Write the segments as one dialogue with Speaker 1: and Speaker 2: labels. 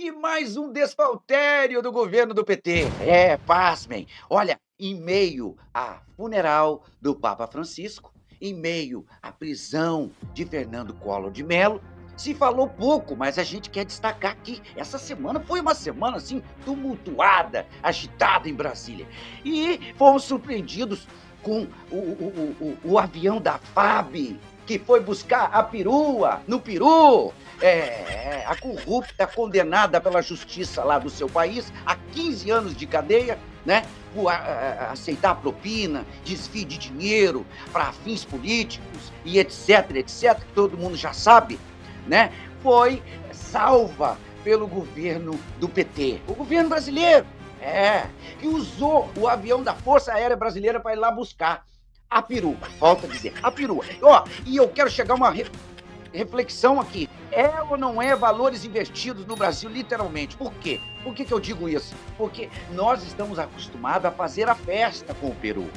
Speaker 1: E mais um desfaltério do governo do PT. Pasmem. Olha, em meio à funeral do Papa Francisco, em meio à prisão de Fernando Collor de Mello, se falou pouco, mas a gente quer destacar que essa semana foi uma semana assim tumultuada, agitada em Brasília. E fomos surpreendidos com o avião da FAB, que foi buscar a perua no Peru. A corrupta condenada pela justiça lá do seu país a 15 anos de cadeia, né? Por aceitar propina, desvio de dinheiro para fins políticos e etc, etc, que todo mundo já sabe, né? Foi salva pelo governo do PT, o governo brasileiro, que usou o avião da Força Aérea Brasileira para ir lá buscar a perua, volto a dizer, a perua. E eu quero chegar a uma reflexão aqui. É ou não é valores investidos no Brasil, literalmente? Por quê? Por que eu digo isso? Porque nós estamos acostumados a fazer a festa com o peru,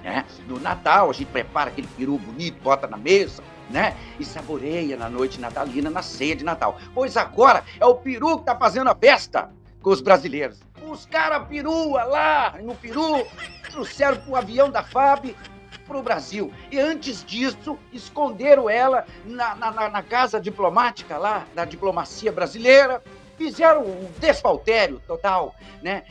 Speaker 1: né? No Natal, a gente prepara aquele peru bonito, bota na mesa, né? E saboreia na noite natalina, na ceia de Natal. Pois agora é o peru que está fazendo a festa com os brasileiros. Buscaram a perua lá no Peru, trouxeram para o avião da FAB para o Brasil. E antes disso, esconderam ela na casa diplomática lá, da diplomacia brasileira. Fizeram um desfaltério total, né?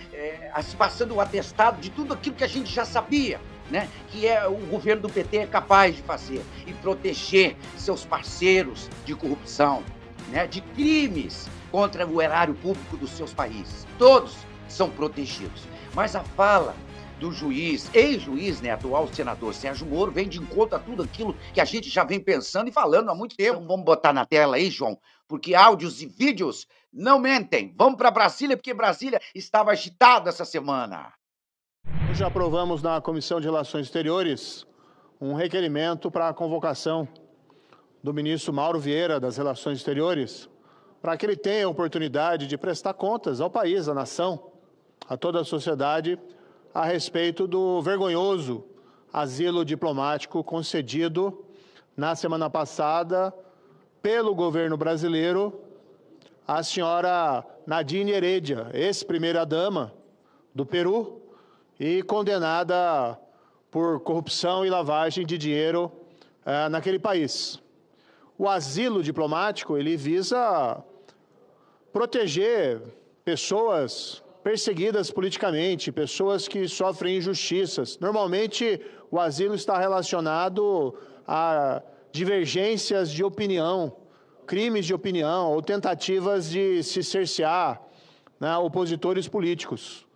Speaker 1: Passando o atestado de tudo aquilo que a gente já sabia, né? Que o governo do PT é capaz de fazer e proteger seus parceiros de corrupção, né? De crimes contra o erário público dos seus países. Todos são protegidos. Mas a fala do juiz, ex-juiz, né, atual senador Sérgio Moro, vem de encontro a tudo aquilo que a gente já vem pensando e falando há muito tempo. Então, vamos botar na tela aí, João, porque áudios e vídeos não mentem. Vamos para Brasília, porque Brasília estava agitada essa semana.
Speaker 2: Já aprovamos na Comissão de Relações Exteriores um requerimento para a convocação do ministro Mauro Vieira das Relações Exteriores, para que ele tenha a oportunidade de prestar contas ao país, à nação, a toda a sociedade, a respeito do vergonhoso asilo diplomático concedido na semana passada pelo governo brasileiro à senhora Nadine Heredia, ex-primeira-dama do Peru e condenada por corrupção e lavagem de dinheiro naquele país. O asilo diplomático, ele visa proteger pessoas perseguidas politicamente, pessoas que sofrem injustiças. Normalmente, o asilo está relacionado a divergências de opinião, crimes de opinião ou tentativas de se cercear, né, opositores políticos.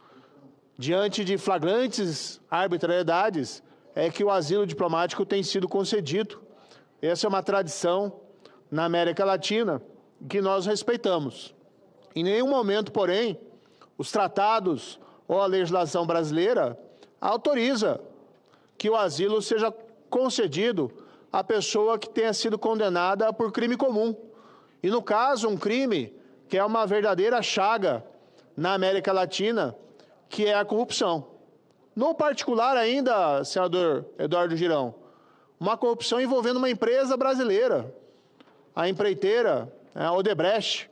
Speaker 2: Diante de flagrantes arbitrariedades, é que o asilo diplomático tem sido concedido. Essa é uma tradição na América Latina que nós respeitamos. Em nenhum momento, porém, os tratados ou a legislação brasileira autoriza que o asilo seja concedido à pessoa que tenha sido condenada por crime comum. E, no caso, um crime que é uma verdadeira chaga na América Latina, que é a corrupção. No particular ainda, senador Eduardo Girão, uma corrupção envolvendo uma empresa brasileira, a empreiteira, a Odebrecht,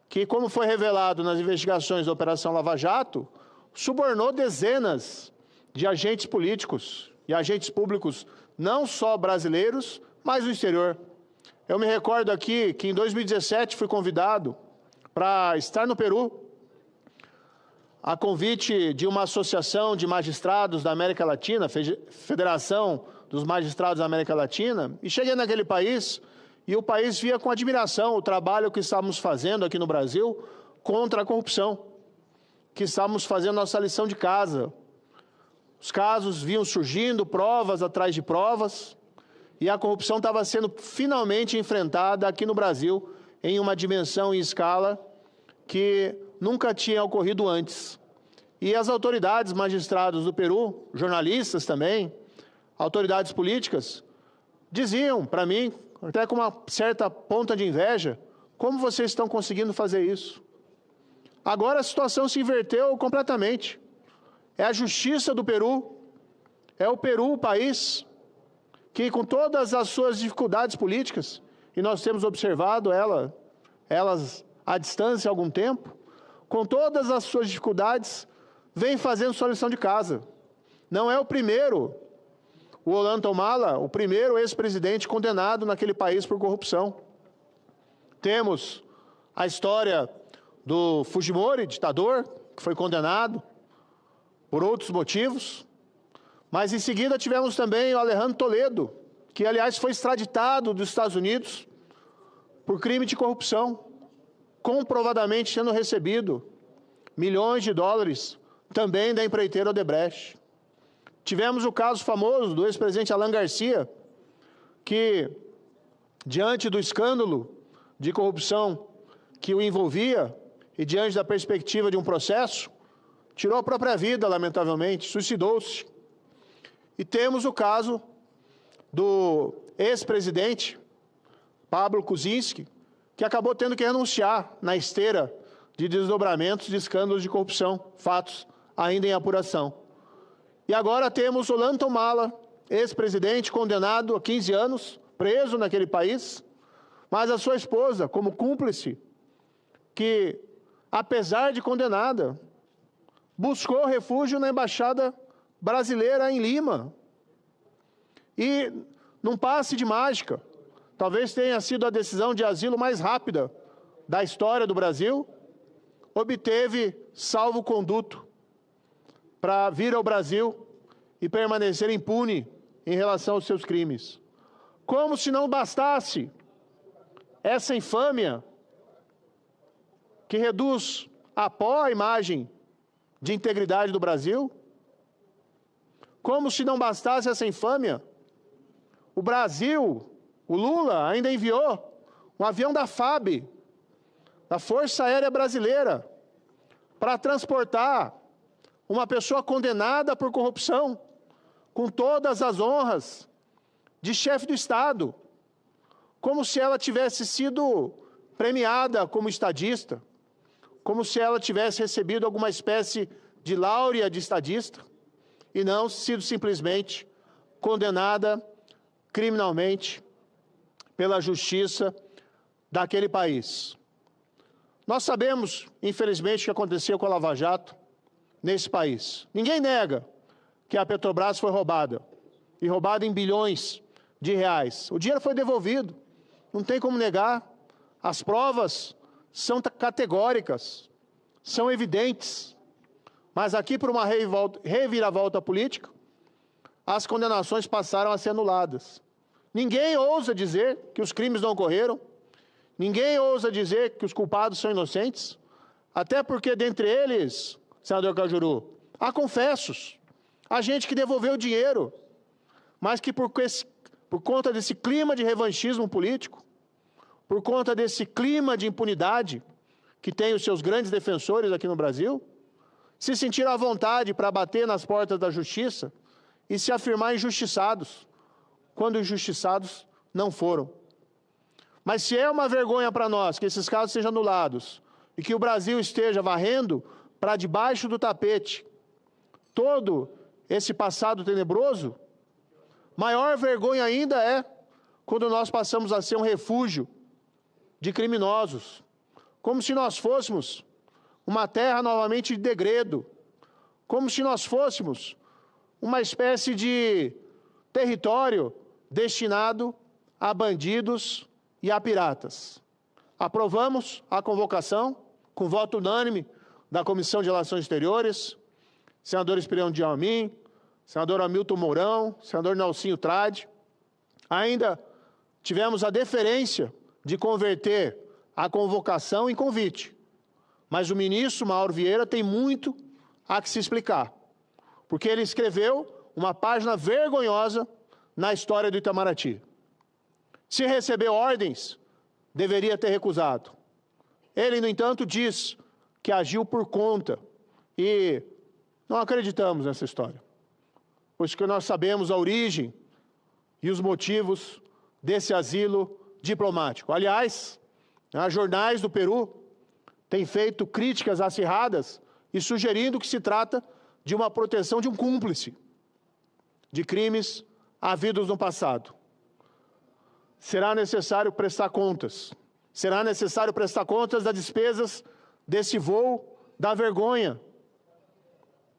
Speaker 2: que, como foi revelado nas investigações da Operação Lava Jato, subornou dezenas de agentes políticos e agentes públicos, não só brasileiros, mas do exterior. Eu me recordo aqui que em 2017 fui convidado para estar no Peru, a convite de uma associação de magistrados da América Latina, Federação dos Magistrados da América Latina, e cheguei naquele país e o país via com admiração o trabalho que estávamos fazendo aqui no Brasil contra a corrupção, que estávamos fazendo nossa lição de casa. Os casos vinham surgindo, provas atrás de provas, e a corrupção estava sendo finalmente enfrentada aqui no Brasil em uma dimensão e escala que nunca tinha ocorrido antes. E as autoridades, magistrados do Peru, jornalistas também, autoridades políticas, diziam para mim, até com uma certa ponta de inveja, como vocês estão conseguindo fazer isso? Agora a situação se inverteu completamente. É a justiça do Peru, é o Peru, o país, que com todas as suas dificuldades políticas, e nós temos observado elas à distância há algum tempo, com todas as suas dificuldades, vem fazendo sua lição de casa. Não é o primeiro, o Ollantaytamala, o primeiro ex-presidente condenado naquele país por corrupção. Temos a história do Fujimori, ditador, que foi condenado por outros motivos. Mas em seguida tivemos também o Alejandro Toledo, que aliás foi extraditado dos Estados Unidos por crime de corrupção, comprovadamente tendo recebido milhões de dólares também da empreiteira Odebrecht. Tivemos o caso famoso do ex-presidente Alan Garcia, que, diante do escândalo de corrupção que o envolvia e diante da perspectiva de um processo, tirou a própria vida, lamentavelmente, suicidou-se. E temos o caso do ex-presidente Pablo Kuczynski, que acabou tendo que renunciar na esteira de desdobramentos de escândalos de corrupção, fatos ainda em apuração. E agora temos o Ollantaytamala, ex-presidente condenado a 15 anos, preso naquele país, mas a sua esposa, como cúmplice, que, apesar de condenada, buscou refúgio na Embaixada Brasileira em Lima. E, num passe de mágica, talvez tenha sido a decisão de asilo mais rápida da história do Brasil, obteve salvo-conduto para vir ao Brasil e permanecer impune em relação aos seus crimes. Como se não bastasse essa infâmia que reduz a pó a imagem de integridade do Brasil, como se não bastasse essa infâmia, o Brasil, o Lula, ainda enviou um avião da FAB, da Força Aérea Brasileira, para transportar uma pessoa condenada por corrupção, com todas as honras de chefe do Estado, como se ela tivesse sido premiada como estadista, como se ela tivesse recebido alguma espécie de láurea de estadista, e não sido simplesmente condenada criminalmente pela justiça daquele país. Nós sabemos, infelizmente, o que aconteceu com a Lava Jato nesse país. Ninguém nega que a Petrobras foi roubada, e roubada em bilhões de reais. O dinheiro foi devolvido, não tem como negar. As provas são categóricas, são evidentes. Mas aqui, por uma reviravolta política, as condenações passaram a ser anuladas. Ninguém ousa dizer que os crimes não ocorreram, ninguém ousa dizer que os culpados são inocentes, até porque, dentre eles, senador Cajuru, há confessos, há gente que devolveu o dinheiro, mas que por conta desse clima de revanchismo político, por conta desse clima de impunidade que tem os seus grandes defensores aqui no Brasil, se sentiram à vontade para bater nas portas da justiça e se afirmar injustiçados, quando injustiçados não foram. Mas se é uma vergonha para nós que esses casos sejam anulados e que o Brasil esteja varrendo para debaixo do tapete todo esse passado tenebroso, maior vergonha ainda é quando nós passamos a ser um refúgio de criminosos, como se nós fôssemos uma terra novamente de degredo, como se nós fôssemos uma espécie de território destinado a bandidos e a piratas. Aprovamos a convocação, com voto unânime da Comissão de Relações Exteriores, senador Esperião de Almin, senador Hamilton Mourão, senador Nelsinho Trade. Ainda tivemos a deferência de converter a convocação em convite. Mas o ministro Mauro Vieira tem muito a que se explicar, porque ele escreveu uma página vergonhosa na história do Itamaraty. Se recebeu ordens, deveria ter recusado. Ele, no entanto, diz que agiu por conta, e não acreditamos nessa história, pois que nós sabemos a origem e os motivos desse asilo diplomático. Aliás, jornais do Peru têm feito críticas acirradas e sugerindo que se trata de uma proteção de um cúmplice de crimes havidos no passado. Será necessário prestar contas será necessário prestar contas das despesas desse voo da vergonha.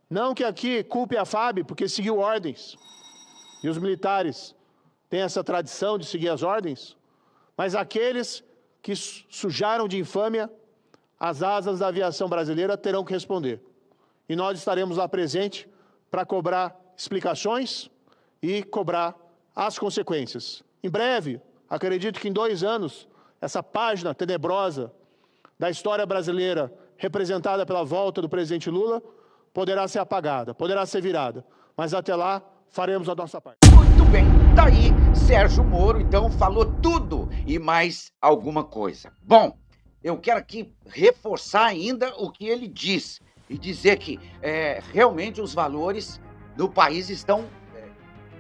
Speaker 2: Não que aqui culpe a FAB, porque seguiu ordens, e os militares têm essa tradição de seguir as ordens, mas aqueles que sujaram de infâmia as asas da aviação brasileira terão que responder. E nós estaremos lá presente para cobrar explicações e cobrar as consequências. Em breve, acredito que em 2 anos, essa página tenebrosa da história brasileira, representada pela volta do presidente Lula, poderá ser apagada, poderá ser virada. Mas até lá, faremos a nossa parte.
Speaker 1: Muito bem, daí Sérgio Moro, então, falou tudo e mais alguma coisa. Bom, eu quero aqui reforçar ainda o que ele diz e dizer que realmente os valores do país estão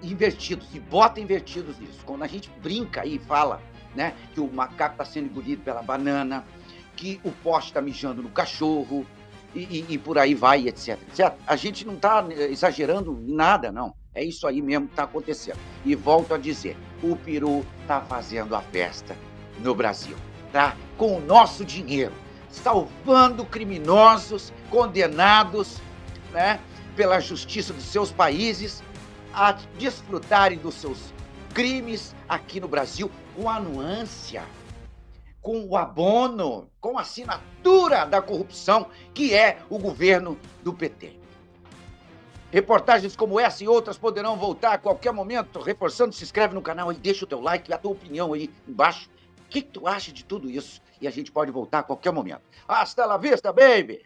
Speaker 1: invertidos, e bota invertidos nisso. Quando a gente brinca e fala, né, que o macaco está sendo engolido pela banana, que o poste está mijando no cachorro, e por aí vai, etc, etc. A gente não está exagerando em nada, não. É isso aí mesmo que está acontecendo. E volto a dizer, o peru está fazendo a festa no Brasil, tá? Com o nosso dinheiro, salvando criminosos condenados, né, pela justiça dos seus países a desfrutarem dos seus crimes aqui no Brasil com a anuância, com o abono, com a assinatura da corrupção que é o governo do PT. Reportagens como essa e outras poderão voltar a qualquer momento. Reforçando, se inscreve no canal aí, deixa o teu like e a tua opinião aí embaixo. O que tu acha de tudo isso? E a gente pode voltar a qualquer momento. Hasta la vista, baby!